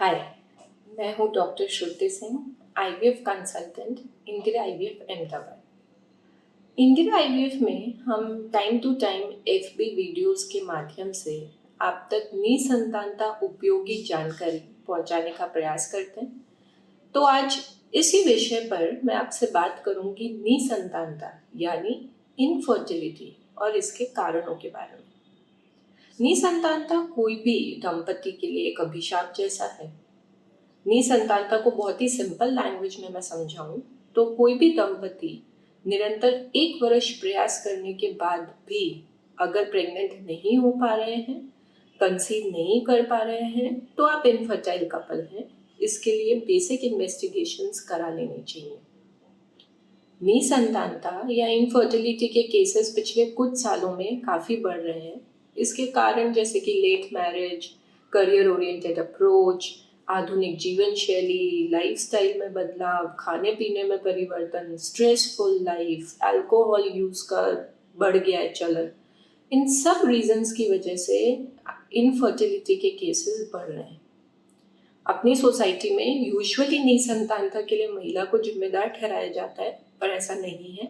हाय, मैं हूँ doctor Shruti Singh, IVF consultant, Indira IVF Ahmedabad. Indira IVF में हम time to time FB videos के माध्यम से आप तक निसंतानता उपयोगी जानकारी पहुँचाने का प्रयास करते हैं। तो आज इसी विषय पर मैं आपसे बात करूँगी निसंतानता यानी इनफर्टिलिटी और इसके कारणों के बारे में। निसंतानता कोई भी दंपति के लिए एक अभिशाप जैसा है। निसंतानता को बहुत ही सिंपल लैंग्वेज में मैं समझाऊं तो कोई भी दंपति निरंतर 1 वर्ष प्रयास करने के बाद भी अगर प्रेग्नेंट नहीं हो पा रहे हैं, कंसीव नहीं कर पा रहे हैं, तो आप इनफर्टाइल कपल हैं। इसके लिए बेसिक इन्वेस्टिगेशंस करा लेनी चाहिए। निसंतानता या इनफर्टिलिटी के केसेस पिछले कुछ सालों में काफ़ी बढ़ रहे हैं। इसके कारण जैसे कि late marriage, career oriented approach, आधुनिक जीवन शैली, लाइफस्टाइल में बदलाव, खाने पीने में परिवर्तन, स्ट्रेसफुल लाइफ, अल्कोहल यूज़ का बढ़ गया है चलन, इन सब रीजंस की वजह से इनफर्टिलिटी के केसेस बढ़ रहे हैं। अपनी सोसाइटी में यूजुअली निसंतानता के लिए महिला को जिम्मेदार ठहराया जाता है, पर ऐसा नहीं है।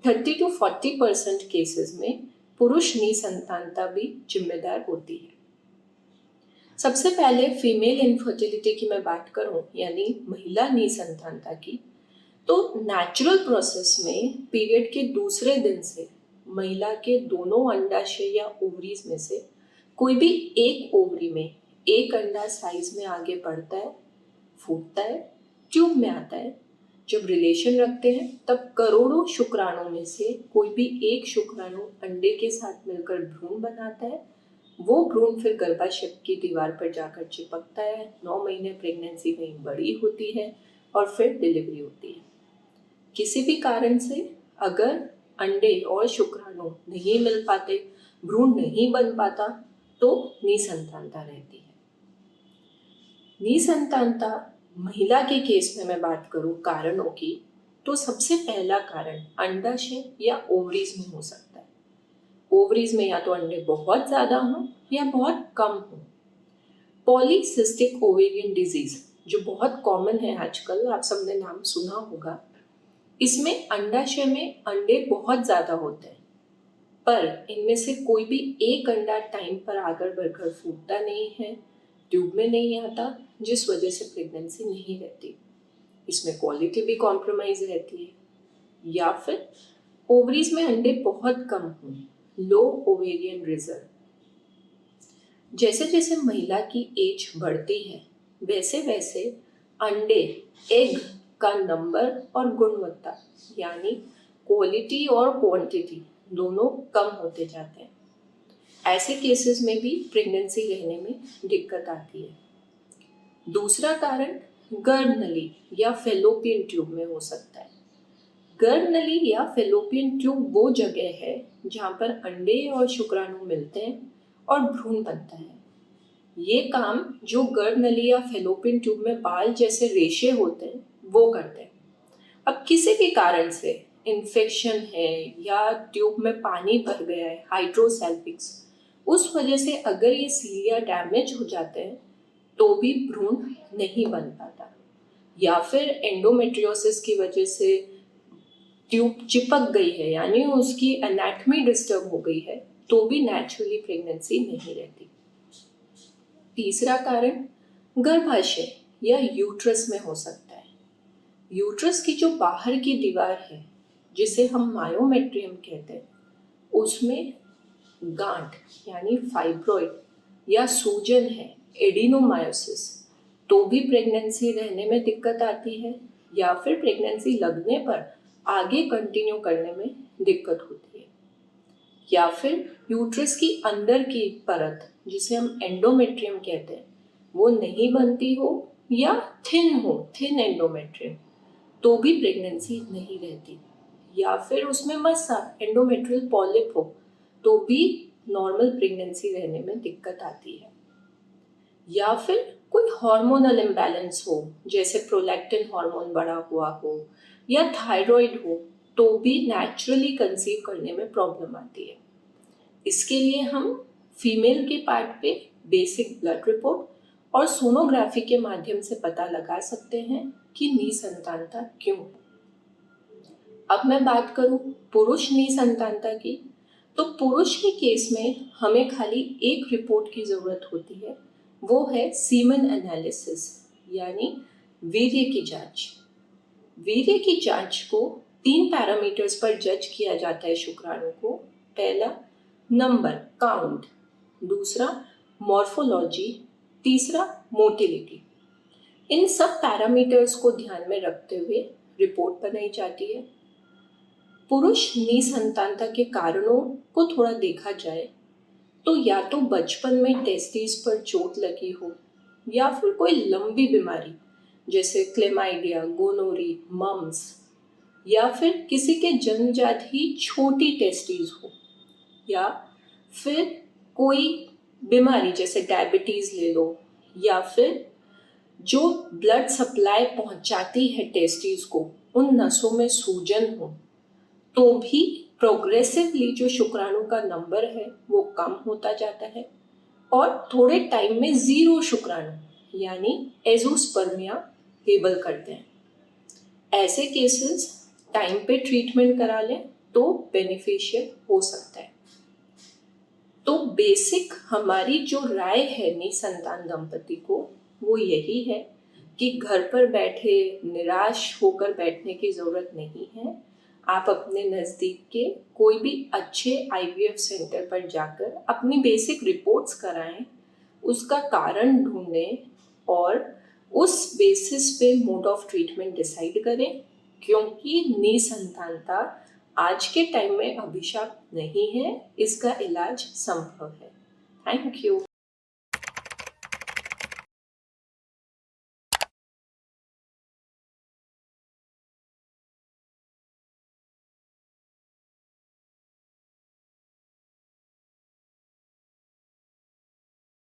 30 to 40% केसेस में पुरुष निसंतानता भी जिम्मेदार होती है। सबसे पहले फीमेल इनफर्टिलिटी की मैं बात करूं, यानी महिला निसंतानता की, तो नेचुरल प्रोसेस में पीरियड के दूसरे दिन से महिला के दोनों अंडाशय या ओवरीज में से कोई भी एक ओवरी में एक अंडा साइज में आगे बढ़ता है, फूटता है, ट्यूब में आता है। जब रिलेशन रखते हैं तब करोड़ों शुक्राणु में से कोई भी एक शुक्राणु अंडे के साथ मिलकर भ्रूण बनाता है। वो भ्रूण फिर गर्भाशय की दीवार पर जाकर चिपकता है। 9 महीने प्रेगनेंसी वहीं बड़ी होती है और फिर डिलीवरी होती है। किसी भी कारण से अगर अंडे और शुक्राणु नहीं मिल पाते, भ्रूण नहीं बन पाता, तो निसंतानता रहती है। निसंतानता महिला के केस में मैं बात करूं कारणों की, तो सबसे पहला कारण अंडाशय या ओवरीज में हो सकता है। ओवरीज में या तो अंडे बहुत ज़्यादा हों या बहुत कम हों। पॉलीसिस्टिक ओवेरियन डिजीज जो बहुत कॉमन है आजकल, आप सबने नाम सुना होगा। इसमें अंडाशय में अंडे बहुत ज़्यादा होते हैं, पर इनमें से कोई भी एक अंडा टाइम पर आगे बढ़कर फूटता नहीं है, ट्यूब में नहीं आता, जिस वजह से प्रेगनेंसी नहीं रहती। इसमें क्वालिटी भी कॉम्प्रोमाइज रहती है। या फिर ओवरीज में अंडे बहुत कम हों, लो ओवेरियन रिजर्व। जैसे जैसे महिला की एज बढ़ती है वैसे वैसे अंडे, एग का नंबर और गुणवत्ता यानी क्वालिटी और क्वांटिटी दोनों कम होते जाते हैं। ऐसे केसेस में भी प्रेगनेंसी रहने में दिक्कत आती है। दूसरा कारण गर्भनली या फेलोपियन ट्यूब में हो सकता है। गर्भनली या फेलोपियन ट्यूब वो जगह है जहाँ पर अंडे और शुक्राणु मिलते हैं और भ्रूण बनता है। ये काम जो गर्भनली या फेलोपियन ट्यूब में बाल जैसे रेशे होते हैं वो करते हैं। अब किसी भी कारण से इन्फेक्शन है या ट्यूब में पानी भर गया है, हाइड्रोसेल्फिक्स, उस वजह से अगर ये सीलिया डैमेज हो जाते हैं तो भी भ्रूण नहीं बन पाता। या फिर एंडोमेट्रियोसिस की वजह से ट्यूब चिपक गई है, यानी उसकी एनाटॉमी डिस्टर्ब हो गई है, तो भी नेचुरली प्रेगनेंसी नहीं रहती। तीसरा कारण गर्भाशय या यूट्रस में हो सकता है। यूट्रस की जो बाहर की दीवार है, जिसे हम मायोमेट्रियम कहते हैं, उसमें गांठ यानी फाइब्रॉइड या सूजन है, एडिनोमायोसिस, तो भी प्रेगनेंसी रहने में दिक्कत आती है। या फिर प्रेगनेंसी लगने पर आगे कंटिन्यू करने में दिक्कत होती है। या फिर यूट्रस की अंदर की परत, जिसे हम एंडोमेट्रियम कहते हैं, वो नहीं बनती हो या थिन एंडोमेट्रियम, तो भी प्रेगनेंसी नहीं रहती। या फिर उसमें मस्सा एंडोमेट्रियल पॉलिप हो, तो भी नॉर्मल प्रेगनेंसी रहने में दिक्कत आती है। या फिर कोई हार्मोनल इम्बैलेंस हो, जैसे प्रोलैक्टिन हार्मोन बढ़ा हुआ हो या थायराइड हो, तो भी नेचुरली कंसीव करने में प्रॉब्लम आती है। इसके लिए हम फीमेल के पार्ट पे बेसिक ब्लड रिपोर्ट और सोनोग्राफी के माध्यम से पता लगा सकते हैं कि निसंतानता क्यों। अब मैं बात करूं पुरुष निसंतानता की, तो पुरुष के केस में हमें खाली एक रिपोर्ट की जरूरत होती है, वो है सीमन एनालिसिस यानी वीर्य की जांच। वीर्य की जांच को 3 पैरामीटर्स पर जज किया जाता है शुक्राणु को। पहला नंबर काउंट, दूसरा मॉर्फोलॉजी, तीसरा मोटिलिटी। इन सब पैरामीटर्स को ध्यान में रखते हुए रिपोर्ट बनाई जाती है। पुरुष निसंतानता के कारणों को थोड़ा देखा जाए तो या तो बचपन में टेस्टिस पर चोट लगी हो, या फिर कोई लंबी बीमारी जैसे क्लेमाइडिया, गोनोरी, मम्स, या फिर किसी के जन्मजात ही छोटी टेस्टिस हो, या फिर कोई बीमारी जैसे डायबिटीज ले लो, या फिर जो ब्लड सप्लाई पहुंचाती है टेस्टिस को उन नसों में सूजन हो, तो भी प्रोग्रेसिवली जो शुक्राणु का नंबर है वो कम होता जाता है और थोड़े टाइम में 0 शुक्राणु यानी एजोस्पर्मिया लेबल करते हैं। ऐसे केसेस टाइम पे ट्रीटमेंट करा लें तो बेनिफिशियल हो सकता है। तो बेसिक हमारी जो राय है निसंतान दंपति को वो यही है कि घर पर बैठे निराश होकर बैठने की ज़रूरत नहीं है। आप अपने नज़दीक के कोई भी अच्छे IVF सेंटर पर जाकर अपनी बेसिक रिपोर्ट्स कराएं, उसका कारण ढूंढें और उस बेसिस पे मोड ऑफ ट्रीटमेंट डिसाइड करें, क्योंकि निसंतानता आज के टाइम में अभिशाप नहीं है, इसका इलाज संभव है। Thank you.